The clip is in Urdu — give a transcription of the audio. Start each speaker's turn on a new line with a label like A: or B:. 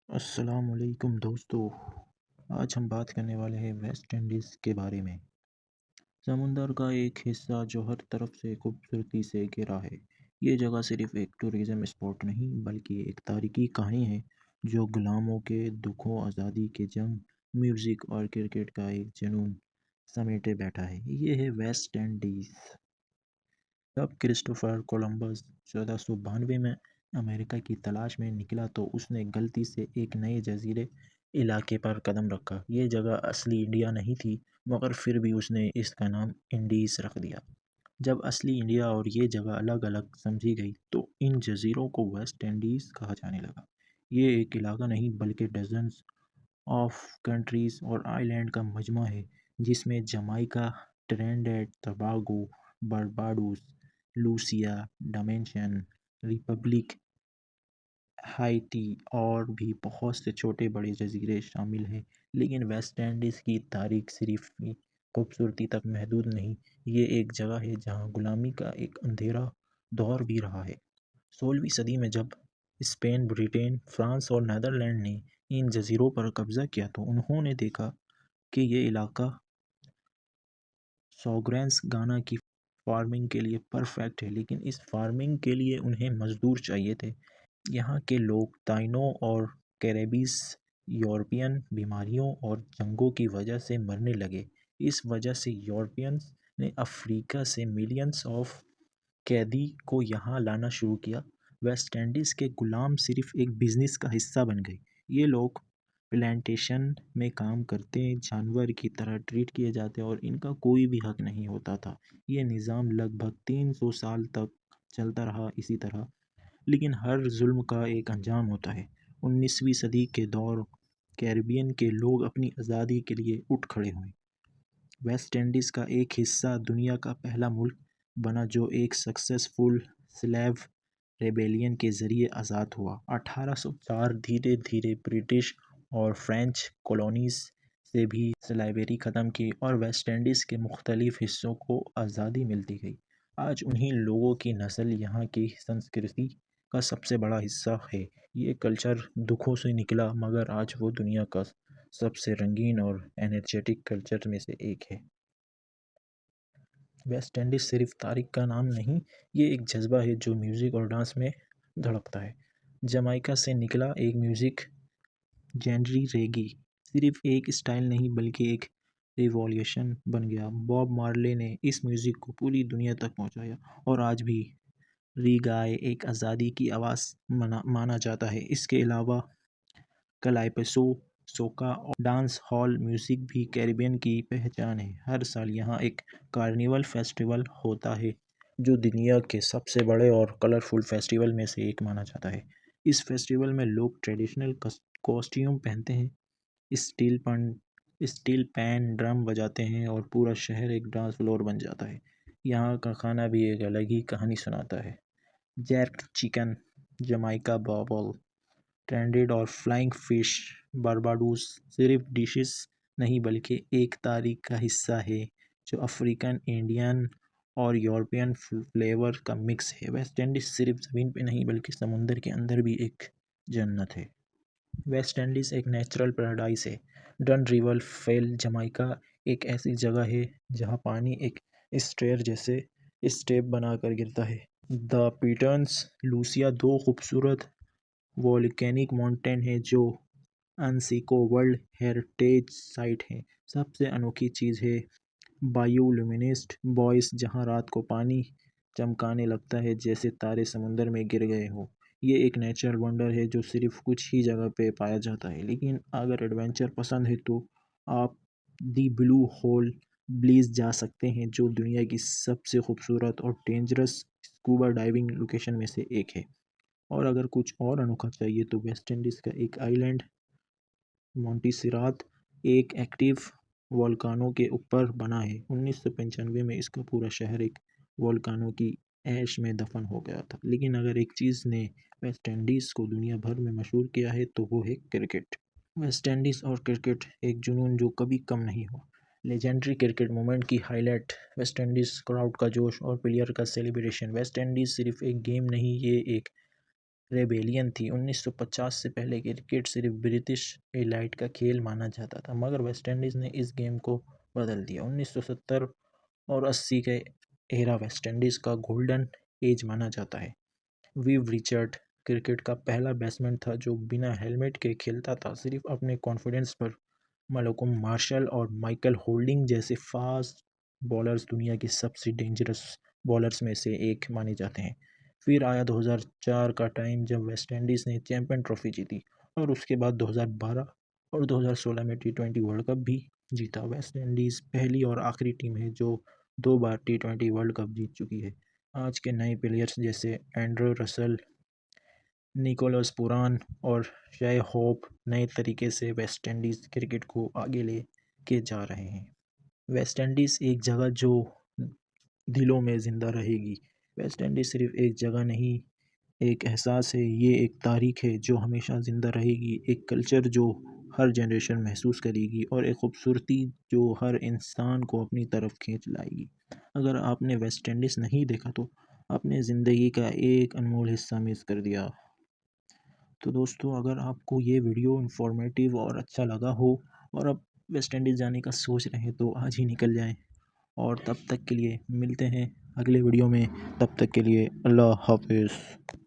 A: السلام علیکم دوستو، آج ہم بات کرنے والے ہیں ویسٹ انڈیز کے بارے میں۔ سمندر کا ایک حصہ جو ہر طرف سے خوبصورتی سے گھرا ہے۔ یہ جگہ صرف ایک ٹورزم اسپاٹ نہیں بلکہ ایک تاریخی کہانی ہے جو غلاموں کے دکھوں، آزادی کے جنگ، میوزک اور کرکٹ کا ایک جنون سمیٹے بیٹھا ہے۔ یہ ہے ویسٹ انڈیز۔ جب کرسٹوفر کولمبس 1492 میں امریکہ کی تلاش میں نکلا تو اس نے غلطی سے ایک نئے جزیرے علاقے پر قدم رکھا۔ یہ جگہ اصلی انڈیا نہیں تھی، مگر پھر بھی اس نے اس کا نام انڈیز رکھ دیا۔ جب اصلی انڈیا اور یہ جگہ الگ الگ سمجھی گئی تو ان جزیروں کو ویسٹ انڈیز کہا جانے لگا۔ یہ ایک علاقہ نہیں بلکہ ڈزنز آف کنٹریز اور آئی لینڈ کا مجموعہ ہے، جس میں Jamaica, Trinidad Tobago, Barbados, Lucia, Dominican Republic, Haiti اور بھی بہت سے چھوٹے بڑے جزیرے شامل ہیں۔ لیکن ویسٹ انڈیز کی تاریخ صرف خوبصورتی تک محدود نہیں، یہ ایک جگہ ہے جہاں غلامی کا ایک اندھیرا دور بھی رہا ہے۔ 16ویں صدی میں جب اسپین، برطانیہ، فرانس اور نیدرلینڈ نے ان جزیروں پر قبضہ کیا تو انہوں نے دیکھا کہ یہ علاقہ سوگرنس گانا کی فارمنگ کے لیے پرفیکٹ ہے، لیکن اس فارمنگ کے لیے انہیں مزدور چاہیے تھے۔ یہاں کے لوگ تائنو اور کیریبیز یورپین بیماریوں اور جنگوں کی وجہ سے مرنے لگے۔ اس وجہ سے یورپینز نے افریقہ سے ملینز آف قیدی کو یہاں لانا شروع کیا۔ ویسٹ انڈیز کے غلام صرف ایک بزنس کا حصہ بن گئے۔ یہ لوگ پلانٹیشن میں کام کرتے، جانور کی طرح ٹریٹ کیے جاتے اور ان کا کوئی بھی حق نہیں ہوتا تھا۔ یہ نظام لگ بھگ 300 سال تک چلتا رہا اسی طرح، لیکن ہر ظلم کا ایک انجام ہوتا ہے۔ 19ویں صدی کے دور کیریبین کے لوگ اپنی آزادی کے لیے اٹھ کھڑے ہوئے۔ ویسٹ انڈیز کا ایک حصہ دنیا کا پہلا ملک بنا جو ایک سکسیسفل سلیو ریبیلیئن کے ذریعے آزاد ہوا۔ 1804 دھیرے دھیرے برٹش اور فرینچ کالونیز سے بھی سلیوری ختم کی اور ویسٹ انڈیز کے مختلف حصوں کو آزادی ملتی گئی۔ آج انہی لوگوں کی نسل یہاں کی سنسکرتی کا سب سے بڑا حصہ ہے۔ یہ کلچر دکھوں سے نکلا مگر آج وہ دنیا کا سب سے رنگین اور انرجیٹک کلچر میں سے ایک ہے۔ ویسٹ انڈیز صرف تاریخ کا نام نہیں، یہ ایک جذبہ ہے جو میوزک اور ڈانس میں دھڑکتا ہے۔ جمائیکا سے نکلا ایک میوزک جینری ریگی صرف ایک اسٹائل نہیں بلکہ ایک ریولیوشن بن گیا۔ باب مارلے نے اس میوزک کو پوری دنیا تک پہنچایا اور آج بھی ریگائے ایک آزادی کی آواز مانا جاتا ہے۔ اس کے علاوہ کیلیپسو، سوکا اور ڈانس ہال میوزک بھی کیریبین کی پہچان ہے۔ ہر سال یہاں ایک کارنیول فیسٹیول ہوتا ہے جو دنیا کے سب سے بڑے اور کلرفل فیسٹیول میں سے ایک مانا جاتا ہے۔ اس فیسٹیول میں لوگ ٹریڈیشنل کاسٹیوم پہنتے ہیں، اسٹیل پین ڈرم بجاتے ہیں اور پورا شہر ایک ڈانس فلور بن جاتا ہے۔ یہاں کا کھانا بھی ایک الگ ہی کہانی سناتا ہے۔ جیرک چکن جمائیکا، بابل ٹرینیڈاڈ اور فلائنگ فش بارباڈوس صرف ڈشز نہیں بلکہ ایک تاریخ کا حصہ ہے جو افریقن، انڈین اور یورپین فلیور کا مکس ہے۔ ویسٹ انڈیز صرف زمین پہ نہیں بلکہ سمندر کے اندر بھی ایک جنت ہے۔ ویسٹ انڈیز ایک نیچرل پیراڈائز ہے۔ ڈن ریور فیل جمائیکا ایک ایسی جگہ ہے جہاں پانی ایک اسٹیئر جیسے اسٹیپ بنا کر گرتا ہے۔ دا پیٹرنز لوسیا دو خوبصورت والکینک ماؤنٹین ہیں جو انسیکو ورلڈ ہیریٹیج سائٹ ہیں۔ سب سے انوکھی چیز ہے بایو لومینسٹ بوائس جہاں رات کو پانی چمکانے لگتا ہے جیسے تارے سمندر میں گر گئے ہوں۔ یہ ایک نیچرل ونڈر ہے جو صرف کچھ ہی جگہ پہ پایا جاتا ہے، لیکن اگر ایڈونچر پسند ہے تو آپ دی بلو ہول بلیز جا سکتے ہیں جو دنیا کی سب سے خوبصورت اور ڈینجرس اسکوبا ڈائیونگ لوکیشن میں سے ایک ہے۔ اور اگر کچھ اور انوکھا چاہیے تو ویسٹ انڈیز کا ایک آئی لینڈ مونٹسیرات ایک ایکٹیو والکانو کے اوپر بنا ہے۔ 1995 میں اس کا پورا شہر ایک والکانو کی ایش میں دفن ہو گیا تھا۔ لیکن اگر ایک چیز نے ویسٹ انڈیز کو دنیا بھر میں مشہور کیا ہے تو وہ ہے کرکٹ۔ ویسٹ انڈیز اور کرکٹ ایک جنون جو کبھی کم نہیں ہوا۔ لیجنڈری کرکٹ مومنٹ کی high light, West Indies crowd کا جوش اور پلیئر کا سیلیبریشن۔ ویسٹ انڈیز صرف ایک گیم نہیں، یہ ایک ریبیلین تھی۔ 1950 سے پہلے کرکٹ صرف برٹش ایلائٹ کا کھیل مانا جاتا تھا، مگر ویسٹ انڈیز نے اس گیم کو بدل دیا۔ 1970 اور 80 کے ایرا ویسٹ انڈیز کا گولڈن ایج مانا جاتا ہے۔ ویو رچرڈ کرکٹ کا پہلا بیٹسمین تھا جو بنا ہیلمٹ کے کھیلتا تھا، صرف اپنے کانفیڈنس پر۔ مالکم مارشل اور مائیکل ہولڈنگ جیسے فاسٹ بالرز دنیا کے سب سے ڈینجرس بالرز میں سے ایک مانے جاتے ہیں۔ پھر آیا 2004 کا ٹائم جب ویسٹ انڈیز نے چیمپئن ٹرافی جیتی، اور اس کے بعد 2012 اور 2016 میں T20 ورلڈ کپ بھی جیتا۔ ویسٹ انڈیز پہلی اور آخری ٹیم ہے جو 2 بار T20 ورلڈ کپ جیت چکی ہے۔ آج کے نئے پلیئرز جیسے اینڈرو رسل، نکولس پوران اور شے ہوپ نئے طریقے سے ویسٹ انڈیز کرکٹ کو آگے لے کے جا رہے ہیں۔ ویسٹ انڈیز ایک جگہ جو دلوں میں زندہ رہے گی۔ ویسٹ انڈیز صرف ایک جگہ نہیں، ایک احساس ہے، یہ ایک تاریخ ہے جو ہمیشہ زندہ رہے گی، ایک کلچر جو ہر جنریشن محسوس کرے گی، اور ایک خوبصورتی جو ہر انسان کو اپنی طرف کھینچ لائے گی۔ اگر آپ نے ویسٹ انڈیز نہیں دیکھا تو آپ نے زندگی کا ایک انمول حصہ مس کر دیا۔ تو دوستو، اگر آپ کو یہ ویڈیو انفارمیٹیو اور اچھا لگا ہو اور آپ ویسٹ انڈیز جانے کا سوچ رہے ہیں تو آج ہی نکل جائیں، اور تب تک کے لیے ملتے ہیں اگلے ویڈیو میں۔ تب تک کے لیے اللہ حافظ۔